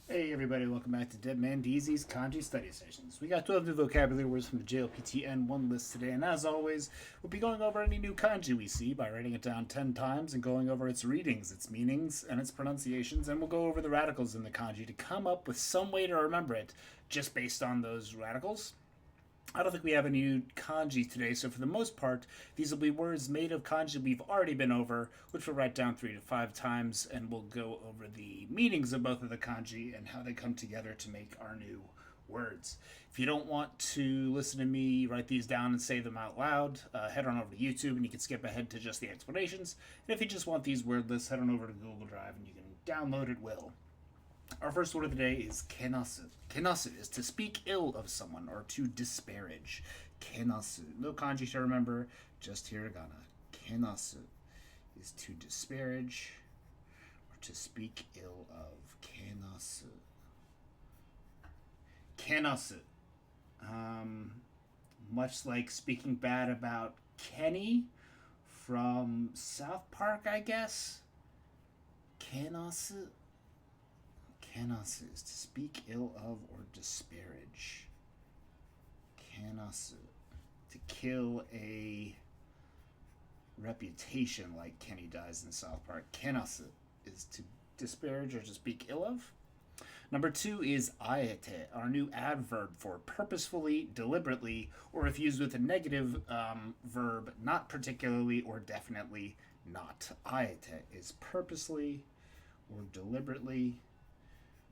Hey everybody, welcome back to Dead Man DZ's Kanji Study Sessions. We got 12 new vocabulary words from the JLPT N1 list today, and as always, we'll be going over any new kanji we see by writing it down 10 times and going over its readings, its meanings, and its pronunciations, and we'll go over the radicals in the kanji to come up with some way to remember it just based on those radicals. I don't think we have any new kanji today, so for the most part, these will be words made of kanji we've already been over, which we'll write down 3 to 5 times, and we'll go over the meanings of both of the kanji and how they come together to make our new words. If you don't want to listen to me write these down and say them out loud, head on over to YouTube and you can skip ahead to just the explanations. And if you just want these word lists, head on over to Google Drive and you can download it will. Our first word of the day is kenasu. Kenasu is to speak ill of someone or to disparage. Kenasu. No kanji to remember, just hiragana. Kenasu is to disparage or to speak ill of. Kenasu. Kenasu. Much like speaking bad about Kenny from South Park, I guess. Kenasu. Kenasu is to speak ill of or disparage. Kenasu. To kill a reputation like Kenny dies in South Park. Kenasu is to disparage or to speak ill of. Number 2 is aete, our new adverb for purposefully, deliberately, or if used with a negative verb, not particularly or definitely not. Aete is purposely or deliberately,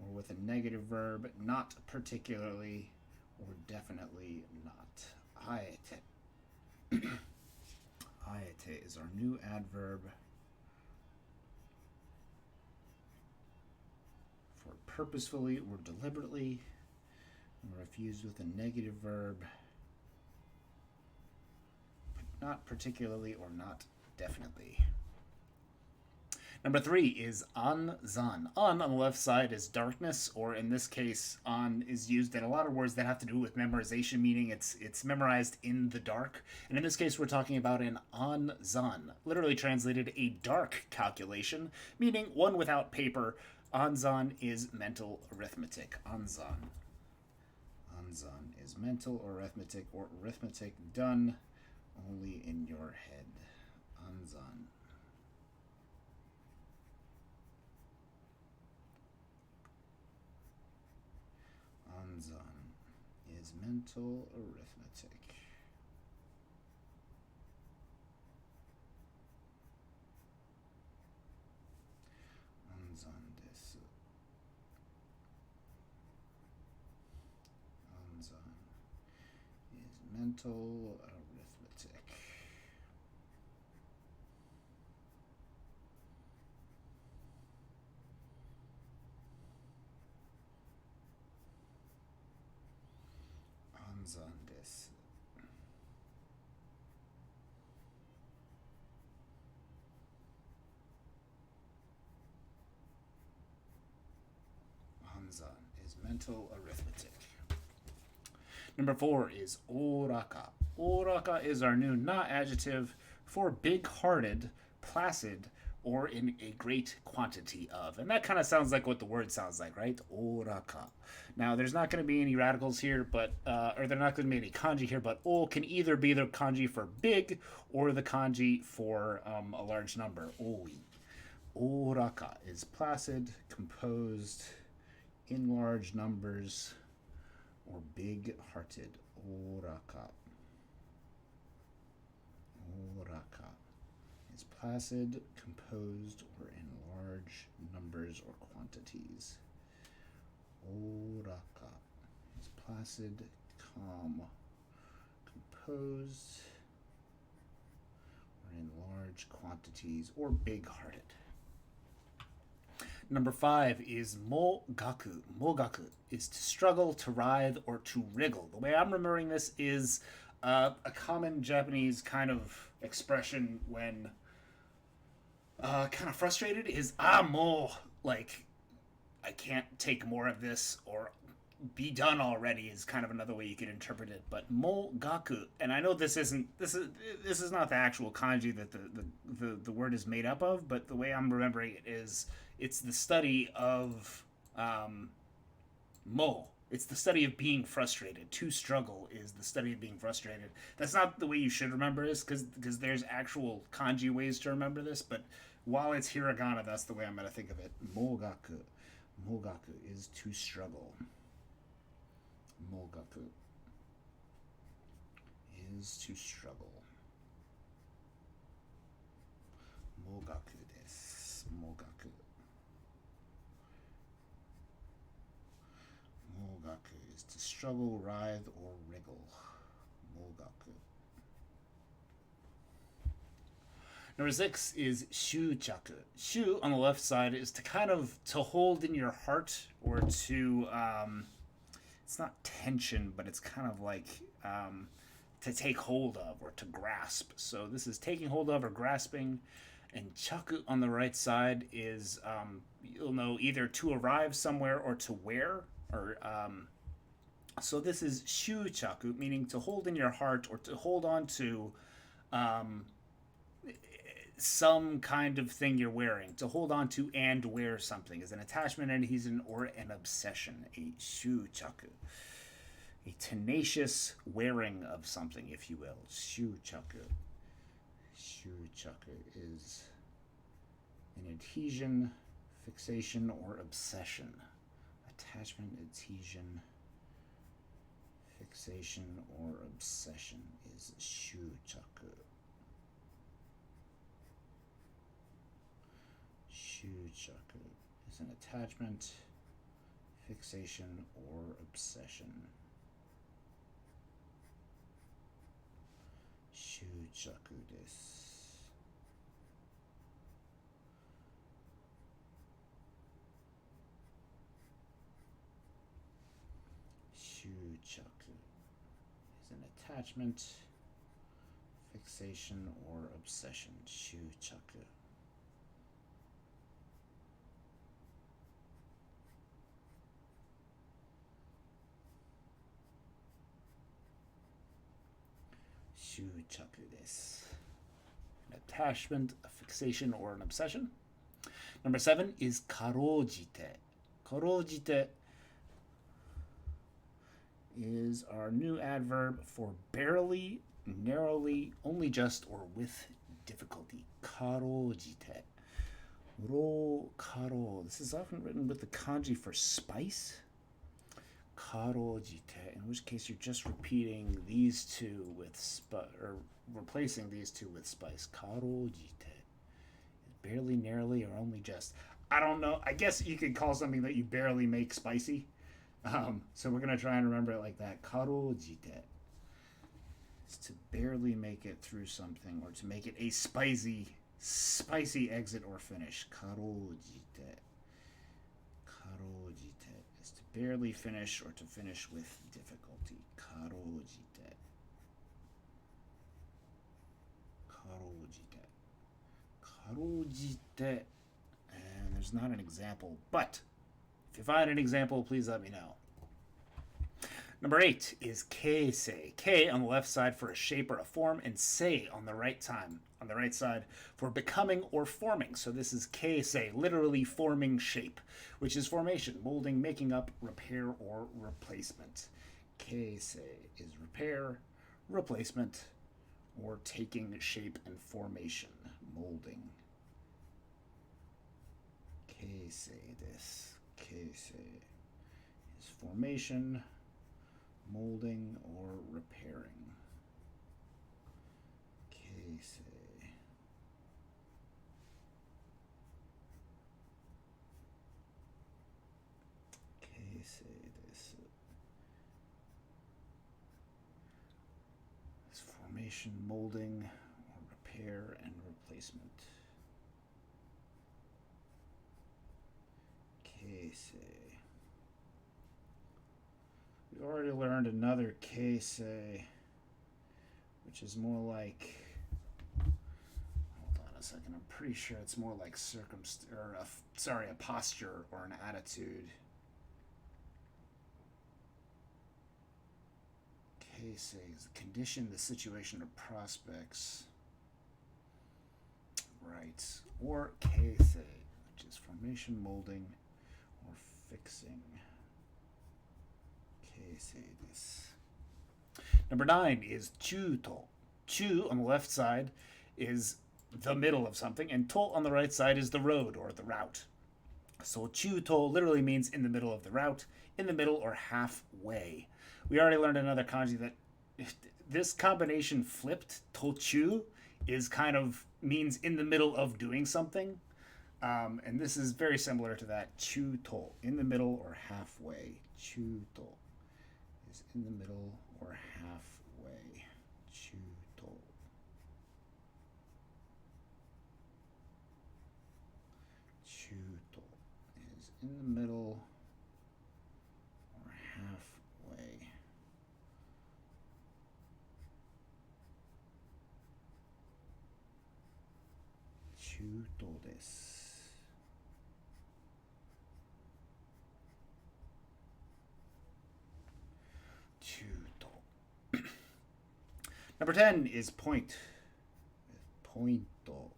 or with a negative verb, not particularly or definitely not. Aete. Aete is our new adverb for purposefully or deliberately, or if used with a negative verb, not particularly or not definitely. Number 3 is an-zan. On the left side is darkness, or in this case, on is used in a lot of words that have to do with memorization, meaning it's memorized in the dark. And in this case, we're talking about an an-zan, literally translated a dark calculation, meaning one without paper. An-zan is mental arithmetic. An-zan. An-zan is mental arithmetic or arithmetic done only in your head. An-zan. Anzan is mental arithmetic. Anzan desu. Anzan is mental arithmetic. Anzan desu. Anzan is mental arithmetic. Number 4 is oraka. Oraka is our new not adjective for big-hearted, placid, or in a great quantity of. And that kind of sounds like what the word sounds like, right? Oraka. Now, there's not going to be any radicals here, but or there's not going to be any kanji here, but o can either be the kanji for big or the kanji for a large number. Oi. Oraka is placid, composed, in large numbers, or big-hearted. Oraka. Oraka is placid, composed, or in large numbers or quantities. Oraka is placid, calm, composed, or in large quantities, or big-hearted. Number 5 is mogaku. Mogaku is to struggle, to writhe, or to wriggle. The way I'm remembering this is a common Japanese kind of expression when kind of frustrated is mo, like I can't take more of this, or be done already is kind of another way you could interpret it. But mo gaku, and I know this is not the actual kanji that the word is made up of, but the way I'm remembering it is it's the study of Mo. It's the study of being frustrated. To struggle is the study of being frustrated. That's not the way you should remember this, because there's actual kanji ways to remember this. But while it's hiragana, that's the way I'm gonna think of it. Mogaku. Mogaku is to struggle. Mogaku is to struggle. Mogaku desu. Mogaku. Mogaku is to struggle, writhe, or wriggle. Mogaku. Number 6 is shuchaku. Shu on the left side is to kind of to hold in your heart, or to it's not tension, but it's kind of like to take hold of or to grasp. So this is taking hold of or grasping. And chaku on the right side is you'll know, either to arrive somewhere or to wear, or so this is shuchaku, meaning to hold in your heart or to hold on to um, some kind of thing you're wearing. To hold on to and wear something is an attachment, adhesion, or an obsession. A shuchaku. A tenacious wearing of something, if you will. Shuchaku. Shuchaku is an adhesion, fixation, or obsession. Attachment, adhesion, fixation, or obsession is shuchaku. Shuchaku is an attachment, fixation, or obsession. Shuchaku desu. Shuchaku is an attachment, fixation, or obsession. Shuchaku. Shuchaku desu. An attachment, a fixation, or an obsession. Number 7 is karojite. Karojite is our new adverb for barely, narrowly, only just, or with difficulty. Karojite. Ro karo. This is often written with the kanji for spice. Karojite, in which case you're just repeating these two with or replacing these two with spice. Karojite. Barely, narrowly, or only just. I don't know. I guess you could call something that you barely make spicy. So we're gonna try and remember it like that. Karojite is to barely make it through something, or to make it a spicy exit or finish. Karojite. Karojite is to barely finish or to finish with difficulty. Karojite. Karojite. Karojite. And there's not an example, but if you find an example, please let me know. Number 8 is keisei. K on the left side for a shape or a form, and sei on the right side for becoming or forming. So this is keisei, literally forming shape, which is formation, molding, making up, repair, or replacement. Keisei is repair, replacement, or taking shape and formation, molding. Keisei desu. Keisei is formation, molding, or repairing. Keisei. Keisei desu. Is formation, molding, or repair and replacement. Keisei. We've already learned another keisei, which is more like. Hold on a second. I'm pretty sure it's more like a posture or an attitude. Keisei is the condition, the situation, or prospects. Right. Or keisei, which is formation, molding, or fixing. Number 9 is chuto. Chu on the left side is the middle of something, and to on the right side is the road or the route. So chuto literally means in the middle of the route, in the middle or halfway. We already learned another kanji that this combination flipped, tochu, is kind of means in the middle of doing something. And this is very similar to that. Chuto, in the middle or halfway. Chuto is in the middle or halfway. Chuto. Chuto is in the middle or halfway. Chuto desu. Number 10 is point. Pointo.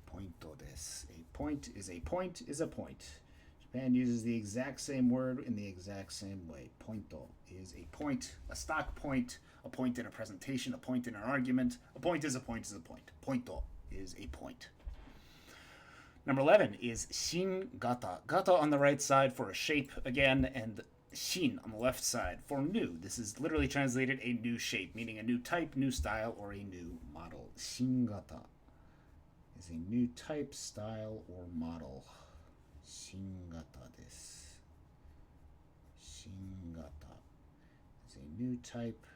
Pointo desu. A point is a point is a point. Japan uses the exact same word in the exact same way. Pointo is a point, a stock point, a point in a presentation, a point in an argument. A point is a point is a point. Pointo is a point. Number 11 is shin gata. Gata on the right side for a shape again, and shin on the left side for new. This is literally translated a new shape, meaning a new type, new style, or a new model. Shin gata is a new type, style, or model. Shin gata desu. Shin gata is a new type,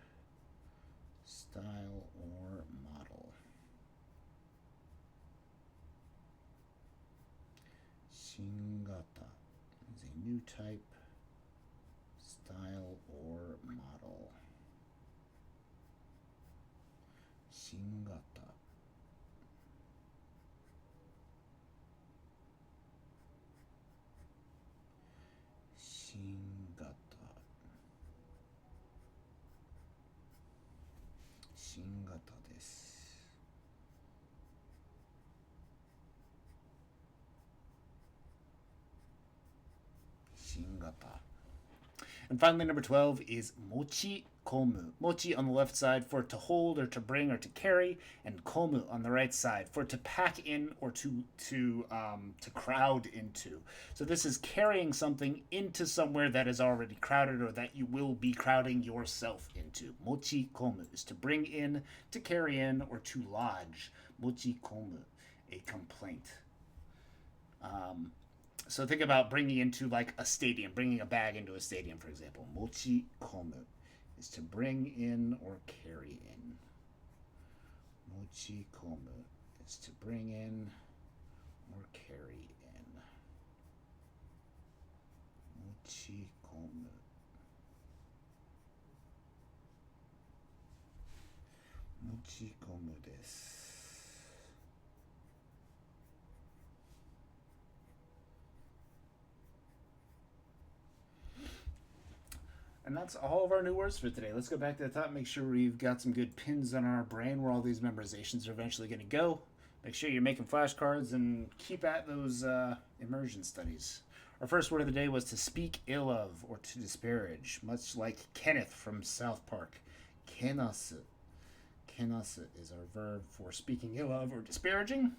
style, or model. Shin gata is a new type, style, or model. Shin gata. Shin gata. Shin gata desu. Shin gata. And finally, number 12 is mochi komu. Mochi on the left side for to hold or to bring or to carry, and komu on the right side for to pack in or to crowd into. So this is carrying something into somewhere that is already crowded or that you will be crowding yourself into. Mochi komu is to bring in, to carry in, or to lodge. Mochi komu, a complaint. So think about bringing into like a stadium, bringing a bag into a stadium, for example. Mochi komu is to bring in or carry in. Mochi komu is to bring in or carry in. Mochi komu. Mochi komu desu. And that's all of our new words for today. Let's go back to the top, make sure we've got some good pins on our brain where all these memorizations are eventually going to go. Make sure you're making flashcards and keep at those immersion studies. Our first word of the day was to speak ill of or to disparage, much like Kenneth from South Park. Kenasu. Kenasu is our verb for speaking ill of or disparaging.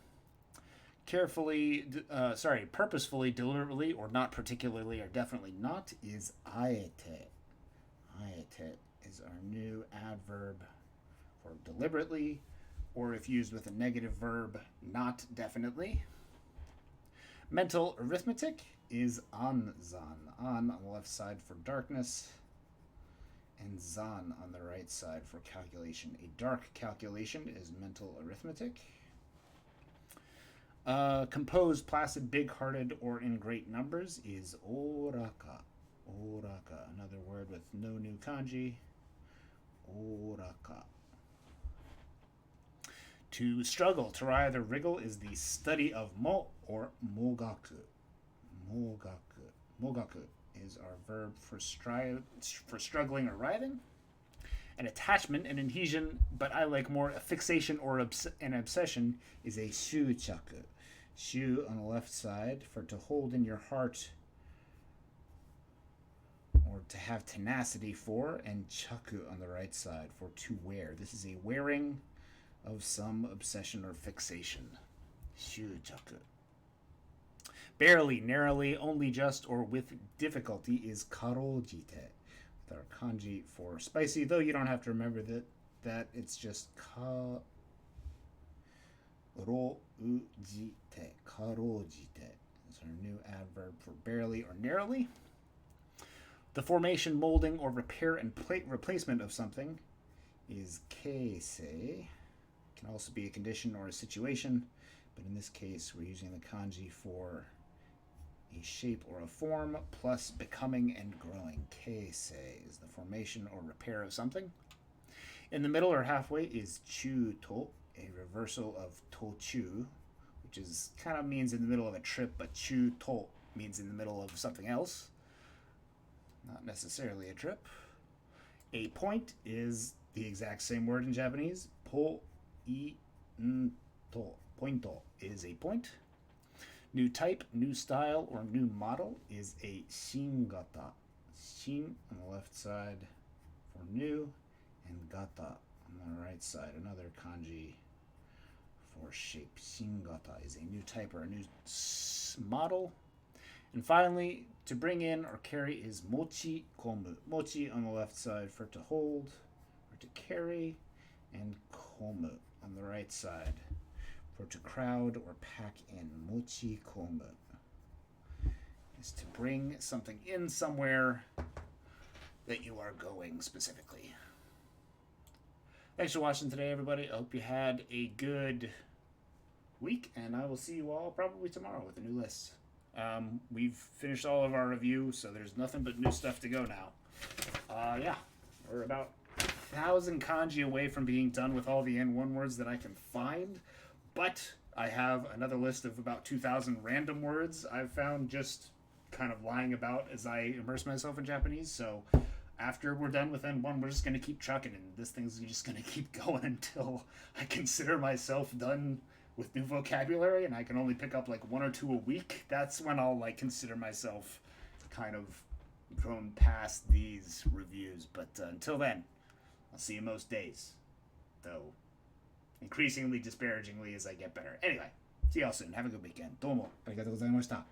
Purposefully, deliberately, or not particularly, or definitely not, is aete. Aete is our new adverb for deliberately, or if used with a negative verb, not definitely. Mental arithmetic is anzan. An on the left side for darkness, and zan on the right side for calculation. A dark calculation is mental arithmetic. Composed, placid, big-hearted, or in great numbers is oraka. Oraka, another word with no new kanji. Oraka. To struggle, to writhe or wriggle is the study of mo or mogaku. Mogaku. Mogaku is our verb for struggling or writhing. An attachment, an adhesion, but I like more a fixation or an obsession, is a shuchaku. Shu on the left side for to hold in your heart or to have tenacity for, and chaku on the right side for to wear. This is a wearing of some obsession or fixation. Shuchaku. Barely, narrowly, only just, or with difficulty is karojite. With our kanji for spicy, though you don't have to remember that it's just karojite. Karojite. It's our new adverb for barely or narrowly. The formation, molding, or repair and replacement of something is keisei. Can also be a condition or a situation, but in this case we're using the kanji for a shape or a form plus becoming and growing. Keisei is the formation or repair of something. In the middle or halfway is chuto, a reversal of tochu, which is kind of means in the middle of a trip, but chuto means in the middle of something else. Not necessarily a trip. A point is the exact same word in Japanese. Po I n to. Pointo is a point. New type, new style, or new model is a shingata. Shin on the left side for new, and gata on the right side. Another kanji for shape. Shingata is a new type or a new model. And finally, to bring in or carry is mochi komu. Mochi on the left side for to hold or to carry, and komu on the right side for to crowd or pack in. Mochi komu is to bring something in somewhere that you are going specifically. Thanks for watching today, everybody. I hope you had a good week, and I will see you all probably tomorrow with a new list. We've finished all of our review, so there's nothing but new stuff to go now. Yeah, we're about 1,000 kanji away from being done with all the N1 words that I can find, but I have another list of about 2,000 random words I've found just kind of lying about as I immerse myself in Japanese. So after we're done with N1, we're just going to keep trucking, and this thing's just going to keep going until I consider myself done with new vocabulary and I can only pick up like 1 or 2 a week. That's when I'll like consider myself kind of grown past these reviews. But until then, I'll see you most days, though increasingly disparagingly as I get better. Anyway, see y'all soon. Have a good weekend. Domo arigatou gozaimashita.